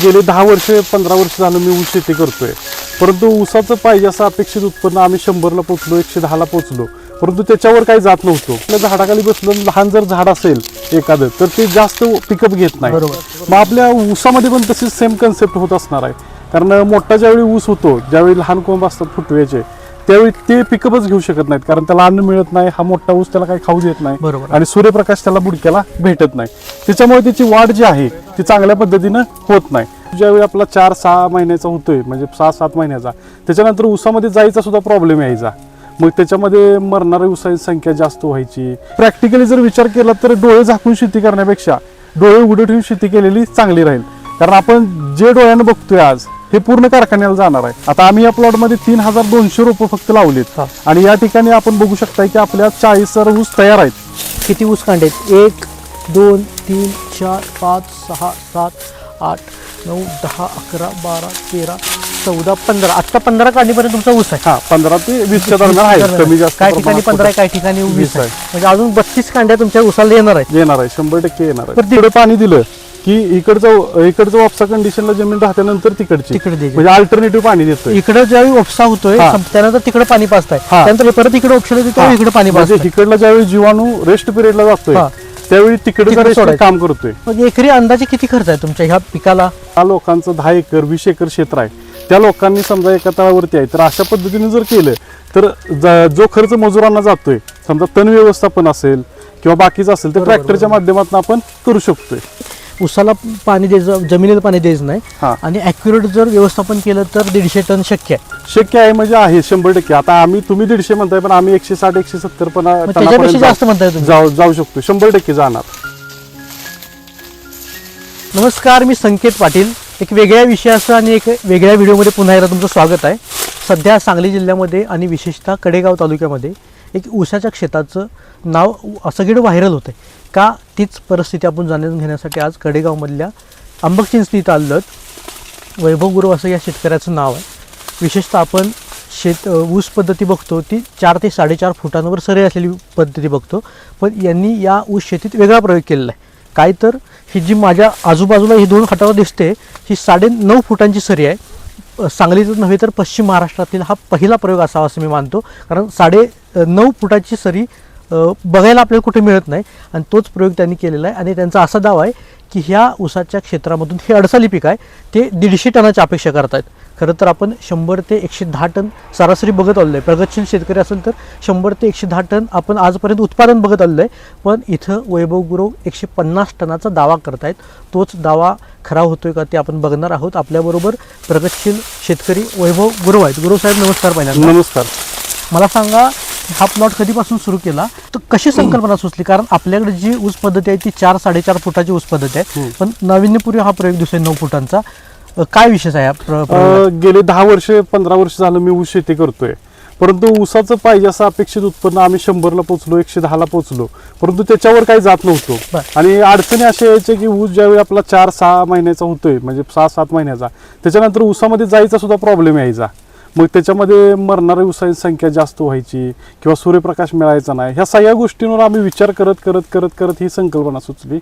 गेले 10 वर्ष 15 वर्ष झालं मी ऊस शेती करतोय, परंतु ऊसाचं पाहिजे असं अपेक्षित उत्पन्न आम्ही 100ला पोहोचलो, 110ला पोहोचलो, परंतु त्याच्यावर काही जात नव्हतो. आपल्या झाडाखाली बसलं लहान जर झाड असेल एखादं तर ते जास्त पिकअप घेत नाही. मग आपल्या ऊसामध्ये पण तशीच सेम कन्सेप्ट होत असणार आहे. कारण मोठा ज्यावेळी ऊस होतो, ज्यावेळी लहान कोंब असतात फुटव्याचे, त्यावेळी ते पिकअपच घेऊ शकत नाहीत, कारण त्याला अन्न मिळत नाही. हा मोठा ऊस त्याला काही खाऊ देत नाही आणि सूर्यप्रकाश त्याला बुडक्याला भेटत नाही. त्याच्यामुळे त्याची वाढ जी आहे ती चांगल्या पद्धतीनं होत नाही. ज्यावेळी आपला 4-6 महिन्याचा होतोय, म्हणजे 6-7 महिन्याचा, त्याच्यानंतर ऊसामध्ये जायचा सुद्धा प्रॉब्लेम यायचा. मग त्याच्यामध्ये मरणाऱ्या ऊसाची संख्या जास्त व्हायची. प्रॅक्टिकली जर विचार केला तर डोळे झाकून शेती करण्यापेक्षा डोळे उघडे ठेवून शेती केलेली चांगली राहील. कारण आपण जे डोळ्यानं बघतोय आज हे पूर्ण कारखान्याला जाणार आहे. आता आम्ही या प्लॉटमध्ये 3200 रोपं फक्त लावलीत आणि या ठिकाणी आपण बघू शकताय की आपल्या 40 ऊस तयार आहेत. किती ऊस कांडे आहेत? 1 2 3 4 5 6 7 8 9 10 11 12 13 14 15. आता 15 काढणीपर्यंत तुमचा ऊस आहे. हा, 15 ते 20च्या दरम्यान आहे. कमी जास्त काही ठिकाणी 15 आहे, काही ठिकाणी 20 आहे. म्हणजे अजून 32 कांड्या तुमच्या ऊसाला येणार आहे. 100% येणार आहे. तर तिकडे पाणी दिलं की इकडचं वापसा कंडिशनला जमीन राहत्यानंतर तिकडची म्हणजे अल्टरनेटिव्ह पाणी देतो. इकडे ज्यावेळी उपसा होतोय त्यानंतर तिकडे पाणी पाजताय, त्यानंतर परत इकडे उपसा देतो, इकडे पाणी पाजताय. इकडला ज्यावेळी जीवाणू रेस्ट पिरियडला जातोय त्यावेळी तिकडे काम करतोय. मग एकरी अंदाजे किती खर्च आहे तुमच्या ह्या पिकाला? हा लोकांचं 10 एकर 20 एकर क्षेत्र आहे. त्या लोकांनी समजा एका तळावरती आहे, तर अशा पद्धतीने जर केलं तर जो खर्च मजुरांना जातोय, समजा तण व्यवस्थापन असेल किंवा बाकीचं असेल, तर ट्रॅक्टरच्या माध्यमातून आपण करू शकतोय. उसाला पाणी द्यायचं, जमिनीला पाणी द्यायचं नाही आणि ॲक्युरेट जर व्यवस्थापन केलं तर 150 टन शक्य आहे. म्हणजे आहे 100%. आता तुम्ही 150 म्हणताय, पण आम्ही 160-170 पण त्याच्यापेक्षा जास्त म्हणताय तुम्ही. जाऊ शकतो, 100% जाणार. नमस्कार, मी संकेत पाटील. एक वेगळ्या विषयाचं आणि एक वेगळ्या व्हिडिओमध्ये पुन्हा एकदा तुमचं स्वागत आहे. सध्या सांगली जिल्ह्यामध्ये आणि विशेषतः कडेगाव तालुक्यामध्ये एक ऊसाच्या क्षेत्राचं नाव सगळीकडे व्हायरल होतं आहे. का तीच परिस्थिती आपण जाणून घेण्यासाठी आज कडेगावमधल्या अंबकचिंचणी इथं आलं. वैभव गुरव असं या शेतकऱ्याचं नाव आहे. विशेषतः आपण ऊस पद्धती बघतो ती 4 ते 4.5 फुटांवर सरी असलेली पद्धती बघतो, पण यांनी या ऊस शेतीत वेगळा प्रयोग केलेला आहे. काय तर ही जी माझ्या आजूबाजूला ही 2 खाटावर दिसते, ही 9.5 फुटांची सरी आहे. सांगलीतच नव्हे तर पश्चिम महाराष्ट्रातील हा पहिला प्रयोग असावा असं मी मानतो. कारण 9.5 फुटाची सरी बघायला आपल्याला कुठे मिळत नाही आणि तोच प्रयोग त्यांनी केलेला आहे. आणि त्यांचा असा दावा आहे की ह्या ऊसाच्या क्षेत्रामधून हे अडसाली पीक आहे ते 150 टनाची अपेक्षा करतायत. खरं तर आपण 100 ते 110 टन सरासरी बघत आलो आहे. प्रगतशील शेतकरी असेल तर 100 ते 110 टन आपण आजपर्यंत उत्पादन बघत आलेलं आहे. पण इथं वैभव गुरव 150 टनाचा दावा करतायत. तोच दावा खरा होतोय का ते आपण बघणार आहोत. आपल्याबरोबर प्रगतशील शेतकरी वैभव गुरव आहेत. गुरव साहेब नमस्कार. पहिल्यांदा नमस्कार. मला सांगा, हा प्लॉट कधीपासून सुरू केला, तर कशी संकल्पना सुचली? कारण आपल्याकडे जी ऊस पद्धती आहे ती 4-4.5 फुटाची ऊस पद्धती आहे, पण नाविन्यपूर्वी हा प्रयोग दिसतोय 9 फुटांचा. काय विशेष आहे? गेले 10 वर्ष 15 वर्ष झालं मी ऊस शेती करतोय, परंतु ऊसाचं पाहिजे असं अपेक्षित उत्पन्न आम्ही 100ला पोहोचलो, 110ला पोहोचलो, परंतु त्याच्यावर काही जात नव्हतो. आणि अडचणी अशा यायच्या की ऊस ज्यावेळी आपला 4-6 महिन्याचा होतोय, म्हणजे 6-7 महिन्याचा, त्याच्यानंतर ऊसामध्ये जायचा सुद्धा प्रॉब्लेम यायचा. मग त्याच्यामध्ये मरणाऱ्या ऊसाची संख्या जास्त व्हायची किंवा सूर्यप्रकाश मिळायचा नाही. ह्या सगळ्या गोष्टींवर आम्ही विचार करत ही संकल्पना सुचली.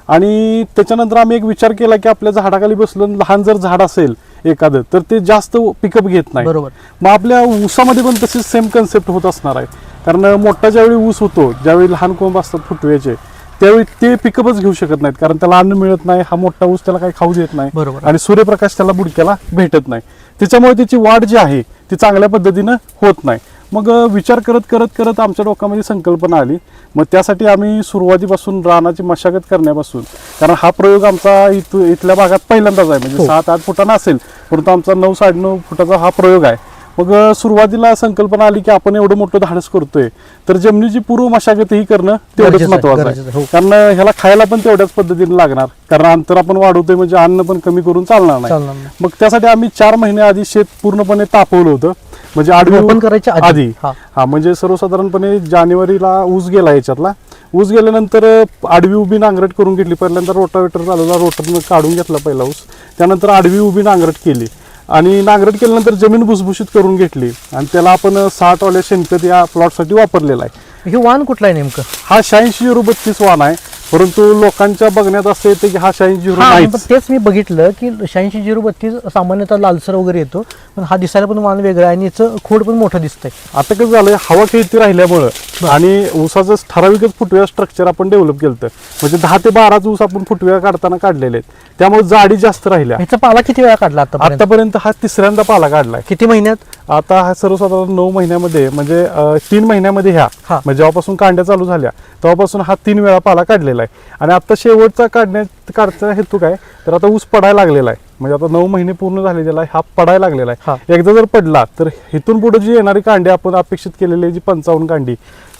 आणि त्याच्यानंतर आम्ही एक विचार केला की आपल्या झाडाखाली बसलं लहान जर झाड असेल एखादं तर ते जास्त पिकअप घेत नाही. मग आपल्या ऊसामध्ये पण तशीच सेम कन्सेप्ट होत असणार आहे. कारण मोठा ज्यावेळी ऊस होतो, ज्यावेळी लहान कोंब असतात फुटव्याचे, त्यावेळी ते पिकअपच घेऊ शकत नाहीत, कारण त्याला अन्न मिळत नाही. हा मोठा ऊस त्याला काही खाऊ देत नाही आणि सूर्यप्रकाश त्याला बुडक्याला भेटत नाही. त्याच्यामुळे त्याची वाढ जी आहे ती चांगल्या पद्धतीनं होत नाही. मग विचार करत आमच्या डोक्यामध्ये संकल्पना आली. मग त्यासाठी आम्ही सुरुवातीपासून रानाची मशागत करण्यापासून, कारण हा प्रयोग आमचा इथल्या भागात पहिल्यांदाच आहे, म्हणजे 7-8 फुटांना असेल, परंतु आमचा 9-9.5 फुटाचा हा प्रयोग आहे. मग सुरुवातीला संकल्पना आली की आपण एवढं मोठं धाडस करतोय तर जमिनीची पूर्व मशागत ही करणं तेवढंच महत्वाचं आहे. कारण ह्याला खायला पण तेवढ्याच पद्धतीने लागणार, कारण अंतर आपण वाढवतोय म्हणजे अन्न पण कमी करून चालणार नाही. मग त्यासाठी आम्ही 4 महिने आधी शेत पूर्णपणे तापवलं होतं, म्हणजे आडवी करायच्या आधी. म्हणजे सर्वसाधारणपणे जानेवारीला ऊस गेला. याच्यातला ऊस गेल्यानंतर आडवी उभी नांगरट करून घेतली. पहिल्यांदा रोटावेटर चालवला, रोटरनं काढून घेतला पहिला ऊस. त्यानंतर आडवी उभी नांगरट केली आणि नांगरट केल्यानंतर जमीन भुसभुशीत करून घेतली आणि त्याला आपण 60 वाले शेणखत या प्लॉटसाठी वापरलेला आहे. हे वाण कुठला आहे नेमकं? हा 86-032 वाण आहे. परंतु लोकांच्या बघण्यात असं येतं की हा 86-0 हा, नाहीच. पण तेच मी बघितलं की 86-032 सामान्यतः लालसर वगैरे येतो, पण हा दिसायला पण मान वेगळा आहे आणि याचं खोड पण मोठं दिसतंय. आता कसं झालंय, हवा खेळती राहिल्यामुळं आणि ऊसाचं ठराविकच फुटव्या स्ट्रक्चर आपण डेव्हलप केलं, म्हणजे 10 ते 12 ऊस आपण फुटव्या काढताना काढलेले आहेत, त्यामुळे जाडी जास्त राहिल्या. ह्याचा पाला किती वेळा काढला आतापर्यंत हा 3ऱ्यांदा पाला काढलाय. किती महिन्यात? आता हा सर्वसाधारण 9 महिन्यामध्ये, म्हणजे 3 महिन्यामध्ये ह्या हा. म्हणजे जेव्हापासून कांड्या चालू झाल्या तेव्हापासून हा 3 वेळा पाला काढलेला आहे. आणि आता शेवटचा काढण्याचा हेतू काय, तर आता ऊस पडायला लागलेला आहे, म्हणजे आता 9 महिने पूर्ण झालेला आहे, हा पडायला लागलेला हा. आहे. एकदा जर पडला तर इथून पुढे जी येणारी कांडी आपण अपेक्षित केलेली जी 55 कांडी,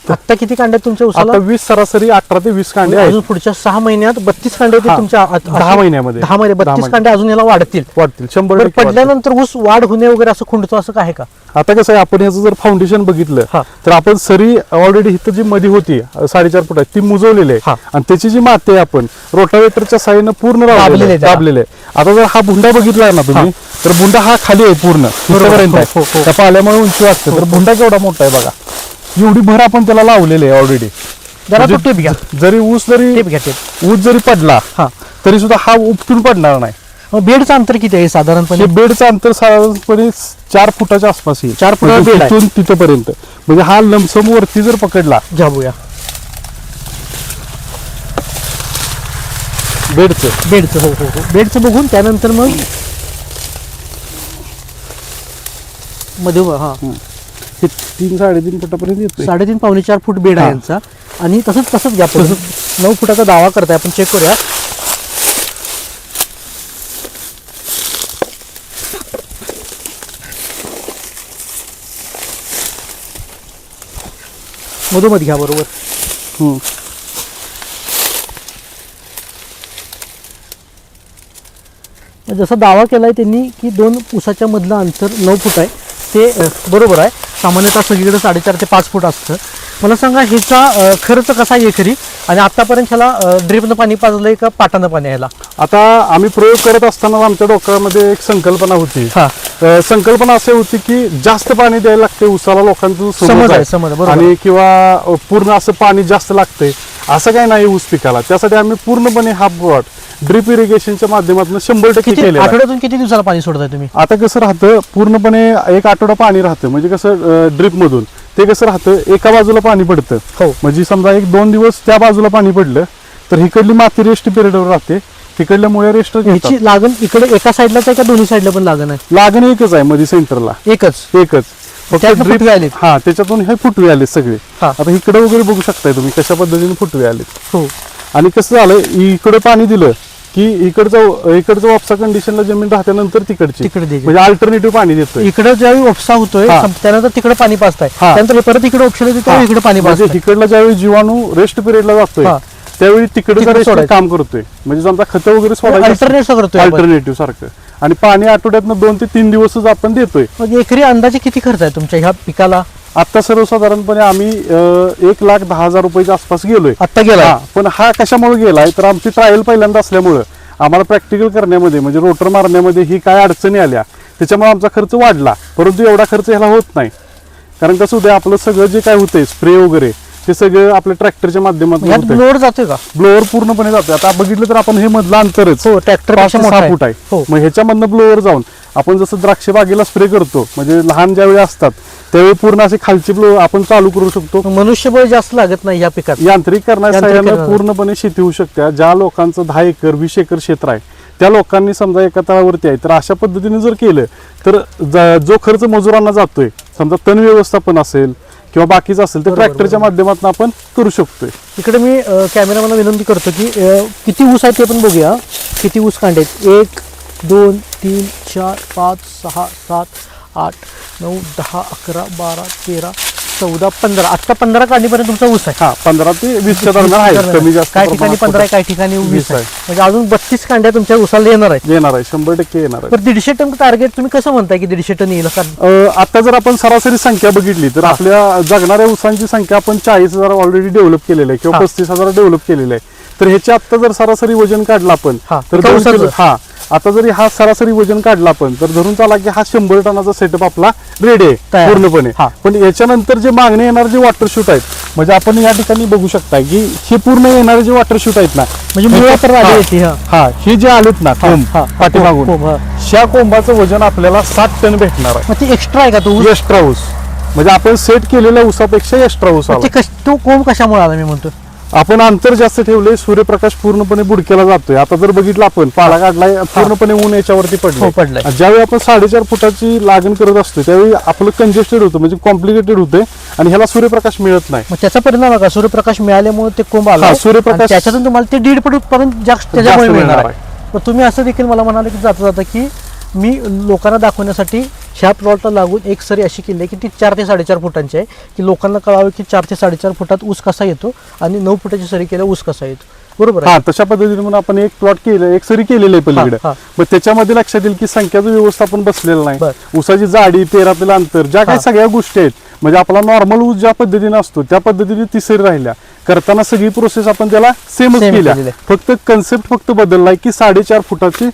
आता किती कांड्या तुमच्या आता उसाला? 20 सरासरी 18 ते 20 कांडे अजून आहेत. पुढच्या 6 महिन्यात 32 कांड्या होतील हा. तुमच्या 10 महिन्यामध्ये 10 मध्ये 32 कांड्या अजून याला वाढतील. वाढतील 100% तर वाढतील. पडल्यानंतर ऊस वाढ होणे वगैरे असं खुंटतो असं काय आहे का? आता कसं आहे, आपण ह्याचं जर फाउंडेशन बघितलं हा. तर आपण सरी ऑलरेडी इथं जी मध्ये होती 4.5 फुटाची ती मुजवलेली आहे. हा. आणि त्याची जी माती आहे आपण रोटावेटरच्या साहाय्यानं पूर्ण दाबलेली आहे त्याला. दाबलेले आहे. आता जर हा बुंडा बघितलाय ना तुम्ही, तर बुंडा हा खाली आहे पूर्ण इथपर्यंत हो, आहे. हो, हो. त्या पाल्यामुळे उंची वाटते, तर बुंडा केवढा मोठा आहे बघा, एवढी भर आपण त्याला लावलेली आहे ऑलरेडी. जरा तो टेप घ्या, जरी ऊस टेप घ्या टेप. ऊस जरी पडला हा. तरी सुद्धा हा उपटून पडणार नाही. मग बेडचं अंतर किती आहे साधारणपणे? हे बेडचं अंतर साधारणपणे 4 फुटाच्या आसपास येईल. 4 फुटाचा म्हणजे बेड आहे. तिथून तिथपर्यंत, म्हणजे हा लमसम वरती जर पकडला जाबूया बेडचं हो हो हो बेडचं बघून त्यानंतर मग मध्ये हा हे 3-3.5 फुटापर्यंत येतो. 3.5 पावणे 4 फूट बेड आहे हा. यांचा. आणि तसंच घ्या पुढे. 9 फुटाचा दावा करताय आपण, चेक करूया. मधोमध घ्या बरोबर. जसा दावा केलाय त्यांनी की 2 ऊसाच्या मधलं अंतर 9 फूट आहे, ते बरोबर आहे. सामान्यतः सगळीकडे 4.5 ते 5 फूट असतं. मला सांगा ह्याचा खर्च कसा आहे खरी, आणि आतापर्यंत ह्याला ड्रिपनं पाणी पाजलंय का पाटानं पाणी यायला? आता आम्ही प्रयोग करत असताना आमच्या डोक्यामध्ये एक संकल्पना होती. हा. संकल्पना अशी होती की जास्त पाणी द्यायला लागते ऊसाला, लोकांचं समज आहे, बरोबर. आणि किंवा पूर्ण असं पाणी जास्त लागतंय असं काही नाही ऊस पिकाला. त्यासाठी आम्ही पूर्णपणे हा प्लॉट ड्रिप इरिगेशनच्या माध्यमातून 100% केलेला आहे. आठवड्यातून किती दिवसाला पाणी सोडताय तुम्ही? आता कसं राहतं, पूर्णपणे 1 आठवडा पाणी राहतं, म्हणजे कसं ड्रिप मधून ते कसं राहतं, एका बाजूला पाणी पडतं. हो. म्हणजे समजा 1-2 दिवस त्या बाजूला पाणी पडलं तर इकडली माती रेस्ट पिरियडवर राहते, तिकडल्या मुळे रेस्ट ह्याची लागण इकडे एका साईडलाच आहे का दोन्ही साईडला पण लागण आहे? लागण एकच आहे मध्ये सेंटरला, एकच. फक्त त्यातनं drip- फुटवे आलेत. हा, त्याच्यातून हे फुटवे आले सगळे. हा. आता इकडे वगैरे बघू शकताय तुम्ही कशा पद्धतीने फुटवे आले. हो. आणि कसं झालं, इकडे पाणी दिलं की इकडचं वापसा कंडिशनला जमीन राहत्यानंतर तिकडची तिकडे द्यायची. म्हणजे अल्टरनेटिव्ह पाणी देतोय. इकडे ज्यावेळी उपसा होतोय हा. त्यानंतर तिकडे पाणी पाजताय, हा. त्यानंतर परत इकडे उपसा येते त्यावेळी इकडे पाणी म्हणजे पाजताय. इकडला ज्यावेळी जीवाणू रेस्ट पिरियडला जातोय हा. त्यावेळी तिकडे तिकडे सोडायचं. काम करतोय, म्हणजे समजा खतं वगैरे सोडायची अल्टरनेट करतोय आपण. अल्टरनेटिव्ह सारखं. आणि पाणी आठवड्यातनं 2 ते 3 दिवसच आपण देतोय. मग एकरी अंदाजे किती खर्च आहे तुमच्या ह्या पिकाला? आता सर्वसाधारणपणे आम्ही 1,10,000 रुपयाच्या आसपास गेलोय. आता गेला. हा, पण हा कशामुळे गेलाय, तर आमची ट्रायल पहिल्यांदा असल्यामुळं आम्हाला प्रॅक्टिकल करण्यामध्ये म्हणजे रोटर मारण्यामध्ये ही काय अडचणी आल्या, त्याच्यामुळे आमचा खर्च वाढला. परंतु एवढा खर्च ह्याला होत नाही, कारण कसं होतं, आपलं सगळं जे काय होतंय स्प्रे वगैरे ते सगळं आपल्या ट्रॅक्टरच्या माध्यमातून यात होतंय. ब्लोअर जातोय का? ब्लोअर पूर्णपणे जातोय. आता बघितलं तर आपण हे मधलं अंतरच हो, ट्रॅक्टर 5 ते 6 फूट आहे. हो. मग ह्याच्यामधनं ब्लोअर जाऊन आपण जसं द्राक्ष बागेला स्प्रे करतो, म्हणजे लहान ज्यावेळी असतात त्यावेळी पूर्ण असे खालची ब्लोअर आपण चालू करू शकतो. मनुष्यबळ जास्त लागत नाही या पिकात. यांत्रिकीकरणाच्या यांत्रिकीकरण. सहाय्यानं पूर्णपणे शेती होऊ शकते. ज्या लोकांचं 10 एकर 20 एकर क्षेत्र आहे त्या लोकांनी समजा एका तळावरती आहे, तर अशा पद्धतीने जर केलं तर जो खर्च मजुरांना जातोय, समजा तण व्यवस्थापन असेल किंवा बाकीचं असेल, तर बरोबर, ट्रॅक्टरच्या माध्यमातून आपण करू शकतोय. इकडे मी कॅमेरामॅनला विनंती करतो की किती ऊस आहे ते पण बघूया. किती ऊस कांडे आहेत? 1 2 3 4 5 6 7 8 9 10 11 12 13 14 15. आता 15 काढणीपर्यंत तुमचा ऊस आहे. हा, 15 ते 20च्या दरम्यान आहे, कमी जास्त काही ठिकाणी प्रमाणात 15 आहे, काही ठिकाणी 20 20 आहे. आहे. म्हणजे अजून 32 कांड्या तुमच्या ऊसाला येणार आहेत. येणार आहे, 100% येणार आहे. तर 150 टन टार्गेट तुम्ही कसं म्हणताय की 150 टन येईल? आता जर आपण सरासरी संख्या बघितली तर आपल्या जगणाऱ्या ऊसांची संख्या आपण 40,000 ऑलरेडी डेव्हलप केलेलं आहे किंवा हा. 35,000 डेव्हलप केलेलं आहे. तर ह्याचे आता जर सरासरी वजन काढलं आपण हा, तर एका 2 ऊसाचं? किलो, हा, आता जरी हा सरासरी वजन काढला आपण तर धरून चाला की हा 100 टनाचा सेटअप आपला रेडी आहे तयार. पूर्णपणे. हा. पण याच्यानंतर जे मागणी येणार जे वॉटर शूट आहेत म्हणजे आपण या ठिकाणी बघू शकता की हे पूर्ण येणारे जे वॉटर शूट आहेत ना म्हणजे मुळात तर वाढी येते. हा हे जे आलेत ना कोंब पाठीमागून कोंब, हा. ह्या कोंबाचं वजन आपल्याला 7 टन भेटणार आहे. मग ते एक्स्ट्रा आहे का तो ऊस? एक्स्ट्रा ऊस म्हणजे आपण सेट केलेल्या ऊसापेक्षा एक्स्ट्रा ऊस मग आला. ते तो कोंब कशामुळे आला मी म्हणतो? आपण अंतर जास्त ठेवले, सूर्यप्रकाश पूर्णपणे बुडकेला जातोय. आता जर बघितलं आपण पाला काढलाय पूर्णपणे ऊन याच्यावरती हो, पडलंय. ज्यावेळी आपण 4.5 फुटाची लागण करत असतो त्यावेळी आपलं कंजेस्टेड होतं म्हणजे कॉम्प्लिकेटेड होते आणि ह्याला सूर्यप्रकाश मिळत नाही. मग त्याचा परिणाम आहे का सूर्यप्रकाश मिळाल्यामुळे ते कोंब आला? हा, सूर्यप्रकाश- आणि त्याच्यातून तुम्हाला ते 1.5 पट पर्यंत जास्त त्याच्यामुळे मिळणार आहे. मग तुम्ही असं देखील मला म्हणाले की जाता जाता की मी लोकांना दाखवण्यासाठी ह्या प्लॉटला लागून एक सरी अशी केली आहे की ती 4 ते 4.5 फुटांची आहे की लोकांना कळावं की 4 ते 4.5 फुटात ऊस कसा येतो आणि 9 फुटाची सरी केल्या ऊस कसा येतो. बरोबर आहे? हा, तशा पद्धतीने म्हणून आपण एक प्लॉट केलं, एक सरी केलेलं आहे पलीकडे. हा. मग त्याच्यामध्ये लक्षात येईल की संख्याचं व्यवस्थापन बसलेलं नाही. बर. ऊसाची जाडी, पेरातील अंतर, ज्या काही हा. सगळ्या गोष्टी आहेत म्हणजे आपला नॉर्मल ऊस ज्या पद्धतीने असतो त्या पद्धतीने ती सरी राहिल्या. करताना सगळी प्रोसेस आपण त्याला सेमच Same केल्या. केलेली फक्त कन्सेप्ट फक्त बदललाय की 4.5 फुटाची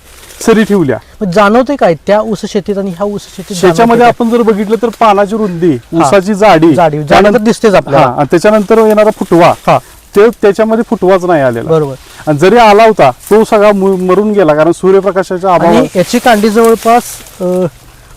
सरी ठेवल्या. मग जाणवते काय त्या ऊस शेतीत आणि ह्या ऊस शेतीत? त्याच्यामध्ये आपण जर बघितलं तर पानाची रुंदी, ऊसाची जाडी, जाडी दिसतेच आपल्याला. आणि त्याच्यानंतर येणारा फुटवा हा. ते त्याच्यामध्ये फुटवाच नाही आलेला. बरोबर. आणि जरी आला होता तो सगळा मरून गेला कारण सूर्यप्रकाशाच्या आणि अभावात. याची कांडी जवळपास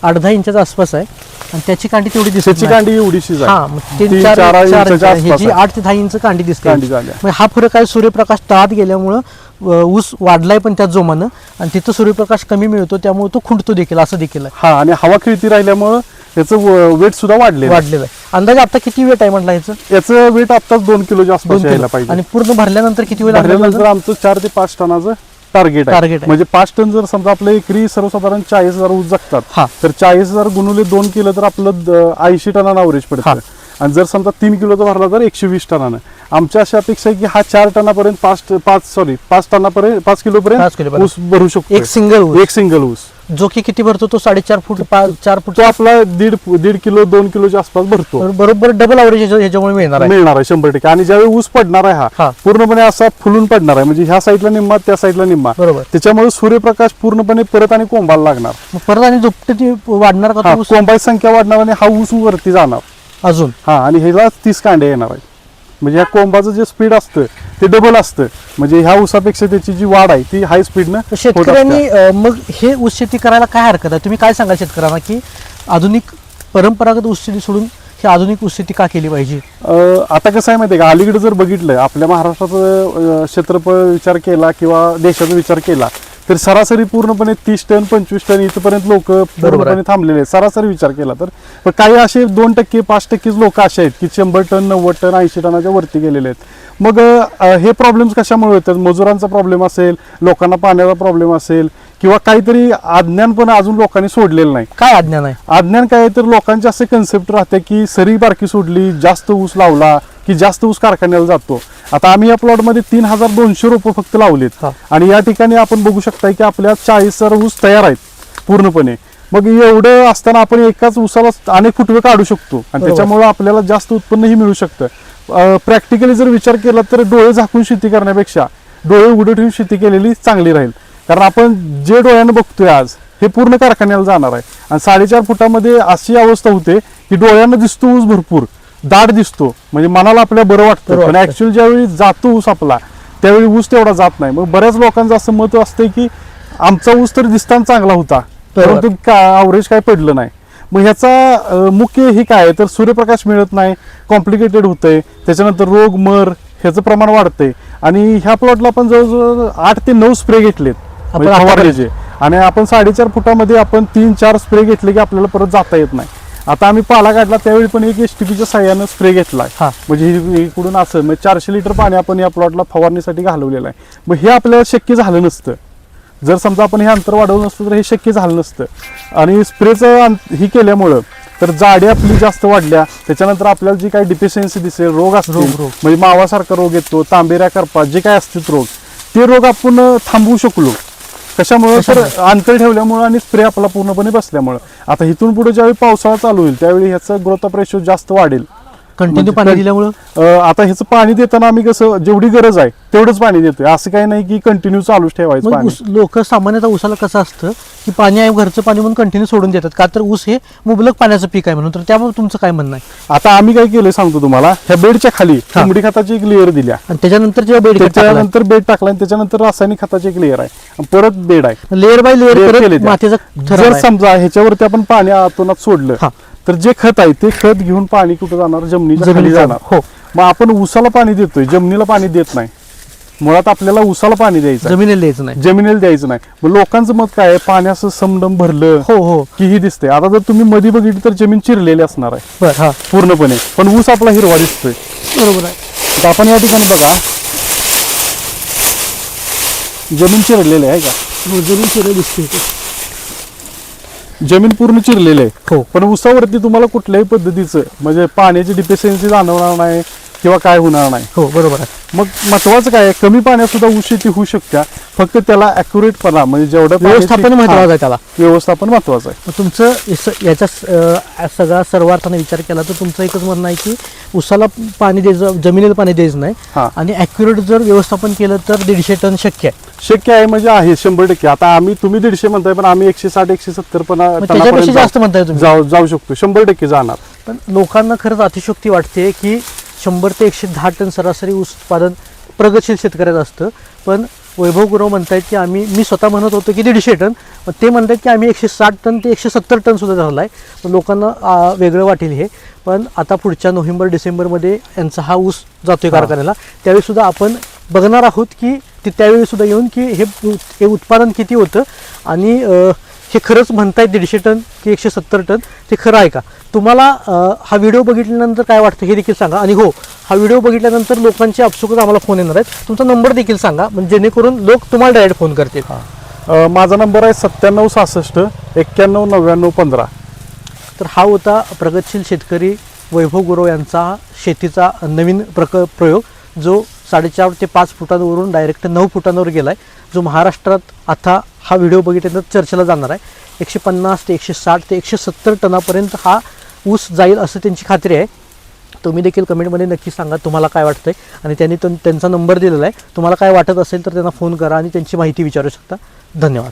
8-10 इंचाच्या आसपास आहे आणि त्याची कांडी तेवढी दिसते. त्याची कांडी एवढीशीच आहे. हा, मग 3-4 इंचाच्या आसपास ह्याची आहे. 8 ते 10 इंच कांडी दिसते. कांडी झाल्या. मग हा फरक आहे सूर्यप्रकाश तळात गेल्यामुळं ऊस वाढलाय पण त्याच जोमानं आणि तिथं सूर्यप्रकाश कमी मिळतो त्यामुळे तो खुंटतो देखील, असं देखील आहे. हा, आणि हवा खेळती राहिल्यामुळे याचं वेट सुद्धा वाढलेलं वाढलेलं आहे. अंदाजे आता किती वेट आहे म्हटलं याचं? याचं वेट आताच 2 किलोच्या आसपास 2 यायला किलो. पाहिजे. आणि पूर्ण भरल्यानंतर किती वेळ भरल्यानंतर आमचं 4 ते 5 टनाचं टार्गेट Target आहे. आहे. म्हणजे 5 टन जर समजा आपलं एकरी सर्वसाधारण 40,000 ऊस जगतात हा. तर 40,000 गुणुले 2 केलं तर आपलं 80 टनानं अवरेज हा. पडतं. आणि जर समजा 3 किलोचा भरला तर 120 टनानं. आमच्या अशा अपेक्षा आहे की हा 4 टनापर्यंत 5 टनापर्यंत 5 5 किलोपर्यंत किलोपर्यंत ऊस भरू शकतो. एक सिंगल ऊस, एक सिंगल ऊस जो की किती भरतो तो 4.5 फूट 4 फूट तो आपला 1.5 किलो 2 किलोच्या आसपास भरतो. बरोबर डबल अवरेज ह्याच्यामुळे मिळणार आहे. मिळणार आहे 100%. आणि ज्यावेळी ऊस पडणार आहे हा. हा पूर्णपणे असा फुलून पडणार आहे म्हणजे ह्या साईडला निम्मा त्या साईडला निम्मा. बरोबर. त्याच्यामुळे सूर्यप्रकाश पूर्णपणे परत आणि कोंबाला लागणार. मग परत आणि दुपटे ती वाढणार का हा, तो ऊस कोंबाची संख्या वाढणार आणि हा ऊस वरती जाणार. अजून? हा, आणि ह्याला 30 कांड्या येणार आहे. म्हणजे ह्या कोंबाचं जे स्पीड असतं ते डबल असतं. म्हणजे ह्या ऊसापेक्षा त्याची जी वाढ आहे ती हाय स्पीडनं तर शेतकऱ्यांनी मग हे ऊस शेती करायला काय हरकत आहे? तुम्ही काय सांगाल शेतकऱ्यांना की आधुनिक परंपरागत ऊस शेती सोडून ही आधुनिक ऊस शेती का केली पाहिजे? आता कसं आहे माहिती आहे का, अलीकडे जर बघितलं आपल्या महाराष्ट्राचं क्षेत्रफळ विचार केला किंवा देशाचा विचार केला तर सरासरी पूर्णपणे 30 टन 25 टन इथपर्यंत लोक पूर्णपणे थांबलेले आहेत. सरासरी विचार केला तर पण काही असे 2% 5% लोक असे आहेत की 100 टन 90 टन 80 टनाच्या वरती गेलेले आहेत. मग हे प्रॉब्लेम्स कशामुळे होतात? मजुरांचा प्रॉब्लेम असेल, लोकांना पाण्याचा प्रॉब्लेम असेल किंवा काहीतरी अज्ञान पण अजून लोकांनी सोडलेलं नाही. काय अज्ञान आहे? अज्ञान काय आहे तर लोकांचे असे कन्सेप्ट राहते की सरी बारकी सोडली, जास्त ऊस लावला की जास्त ऊस कारखान्याला जातो. आता आम्ही या प्लॉटमध्ये 3,200 रोपं फक्त लावलेत. हा. आणि या ठिकाणी आपण बघू शकता की आपल्या 40,000 ऊस तयार आहेत पूर्णपणे. मग एवढं असताना आपण एकाच ऊसाला अनेक फुटवे काढू शकतो आणि बरोबर. त्याच्यामुळे आपल्याला जास्त उत्पन्नही मिळू शकतं. प्रॅक्टिकली जर विचार केला तर डोळे झाकून शेती करण्यापेक्षा डोळे उघडे ठेवून शेती केलेली चांगली राहील. कारण आपण जे डोळ्यानं बघतोय आज हे पूर्ण कारखान्याला जाणार आहे. आणि 4.5 फुटामध्ये अशी अवस्था होते की डोळ्यानं दिसतो ऊस भरपूर दाट दिसतो म्हणजे मनाला आपल्या बरं वाटतं, पण ऍक्च्युअल ज्यावेळी जातो ऊस आपला त्यावेळी ऊस तेवढा जात नाही. मग बऱ्याच लोकांचं असं मत असतं की आमचा ऊस तर दिसताना चांगला होता परंतु अवरेज काय पडलं नाही. मग ह्याचा मुख्य हे काय तर सूर्यप्रकाश मिळत नाही, कॉम्प्लिकेटेड होतंय, त्याच्यानंतर रोग मर ह्याचं प्रमाण वाढतंय. आणि ह्या प्लॉटला आपण जवळजवळ 8 ते 9 स्प्रे घेतलेत फवारणीचे. आणि आपण 4.5 फुटामध्ये आपण 3-4 स्प्रे घेतले की आपल्याला परत जाता येत नाही. आता आम्ही पाला काढला त्यावेळी पण एक STPच्या साह्यानं स्प्रे घेतलाय. म्हणजे इकडून असं म्हणजे 400 लिटर पाणी आपण या प्लॉटला फवारणीसाठी घालवलेलं आहे. मग हे आपल्याला शक्य झालं नसतं जर समजा आपण हे अंतर वाढवलं नसतं तर हे शक्य झालं नसतं. आणि स्प्रेचं ही केल्यामुळं तर जाडी आपली जास्त वाढल्या, त्याच्यानंतर आपल्याला जी काही डिफिशियन्सी दिसेल, रोग असतील म्हणजे मावासारखा रोग येतो, तांबेऱ्या करपा जे काय असतील रोग, ते रोग आपण थांबवू शकलो. कशामुळे तर अंतर ठेवल्यामुळं आणि स्प्रे आपला पूर्णपणे बसल्यामुळं. आता इथून पुढे ज्यावेळी पावसाळा चालू होईल त्यावेळी ह्याचा ग्रोथ ऑफ रेशो जास्त वाढेल कंटिन्यू पाणी दिल्यामुळं आता ह्याचं पाणी देताना आम्ही कसं जेवढी गरज आहे तेवढंच पाणी देतोय, असं काही नाही की कंटिन्यू चालूच ठेवायचं पाणी. लोक सामान्यतः ऊसाला कसं असतं की पाणी आहे घरचं पाणी म्हणून कंटिन्यू सोडून देतात, का तर ऊस हे मुबलक पाण्याचं पीक आहे म्हणून. तर त्यामुळे तुमचं काय म्हणणं आहे? आता आम्ही काय केलंय सांगतो तुम्हाला, ह्या बेडच्या खाली कोंबडी खताची एक लेअर दिल्या, आणि त्याच्यानंतर जेव्हा बेड त्याच्यानंतर बेड टाकला आणि त्याच्यानंतर रासायनिक खताची एक लेअर आहे आणि परत बेड आहे. लेअर बाय Layer लेअर केले करत त्या. मातीचा थर जर आहे. समजा ह्याच्यावरती आपण पाणी आतोनात सोडलं हा. तर जे खत आहे ते खत घेऊन पाणी कुठं जाणार, जमिनीच्या खाली जमिनीत जाणार. हो. मग आपण ऊसाला पाणी देतोय, जमिनीला पाणी देत नाही. मुळात आपल्याला ऊसाला पाणी द्यायचं आहे, जमिनीला द्यायचं नाही. जमिनीला द्यायचं नाही. मग लोकांचं मत काय आहे, पाणी असं समडम भरलं हो हो की ही दिसते. आता जर तुम्ही मध्ये बघितली तर जमीन चिरलेली असणार आहे बर हा पूर्णपणे, पण ऊस आपला हिरवा दिसतोय. बरोबर आहे. तर आपण या ठिकाणी बघा, जमीन चिरलेली आहे का, हो, जमीन चिरं दिसते. जमीन पूर्ण चिरलेली आहे. हो. पण ऊसावरती तुम्हाला कुठल्याही पद्धतीचं म्हणजे पाण्याची डिफिशियन्सी जाणवणार नाही किंवा काय होणार नाही. हो बरोबर आहे. मग महत्वाचं काय आहे, कमी पाण्यात सुद्धा ऊस शेती होऊ शकते, फक्त त्याला ॲक्युरेटपणा म्हणजे जेवढं व्यवस्थापन महत्वाचं आहे त्याला. व्यवस्थापन महत्वाचं आहे. मग तुमचं याचा सगळा सर्वार्थाने विचार केला तर तुमचं एकच म्हणणं आहे की ऊसाला पाणी द्यायचं, जमिनीला पाणी द्यायचं नाही, हा. आणि ॲक्युरेट जर व्यवस्थापन केलं तर 150 टन शक्य आहे. शक्य आहे म्हणजे आहे 100%. आता आम्ही तुम्ही 150 म्हणताय, पण आम्ही 160-170 मग त्याच्यापेक्षा जास्त म्हणताय तुम्ही. जाऊ शकतो, 100% जाणार. पण लोकांना खरंच अतिशयोक्ती वाटते की 100 ते 110 टन सरासरी ऊस उत्पादन प्रगतशील शेतकऱ्याचं असतं. पण वैभव गुरव म्हणतायत की मी स्वतः म्हणत होतो की 150 टन, पण ते म्हणतात की आम्ही 160 टन ते 170 टन सुद्धा झाला आहे. पण लोकांना वेगळं वाटेल हे. पण आता पुढच्या नोव्हेंबर-डिसेंबरमध्ये यांचा हा ऊस जातोय कारखान्याला, त्यावेळी सुद्धा आपण बघणार आहोत की त्यावेळी सुद्धा येऊन की हे उत्पादन किती होतं आणि हे खरंच म्हणतायत 150 टन की 170 टन, ते खरं आहे का? तुम्हाला हा व्हिडिओ बघितल्यानंतर काय वाटतं हे देखील सांगा. आणि हो, हा व्हिडिओ बघितल्यानंतर लोकांची आपसुकच आम्हाला फोन येणार आहेत. तुमचा नंबर देखील सांगा, म्हणजे जेणेकरून लोक तुम्हाला डायरेक्ट फोन करतील. माझा नंबर आहे 9766 91 99 15. तर हा होता प्रगतशील शेतकरी वैभव गुरव यांचा शेतीचा नवीन प्रयोग, जो 4.5 ते 5 फुटांवरून डायरेक्ट 9 फुटांवर गेला आहे, जो महाराष्ट्रात आता हा व्हिडिओ बघितल्यानंतर चर्चेला जाणार आहे. 150 ते 160 ते 170 टनापर्यंत हा ऊस जाईल असं त्यांची खात्री आहे. तुम्ही देखील कमेंटमध्ये नक्की सांगा तुम्हाला काय वाटतंय, आणि त्यांनी त्यांचा नंबर दिलेला आहे. तुम्हाला काय वाटत असेल तर त्यांना फोन करा आणि त्यांची माहिती विचारू शकता. धन्यवाद.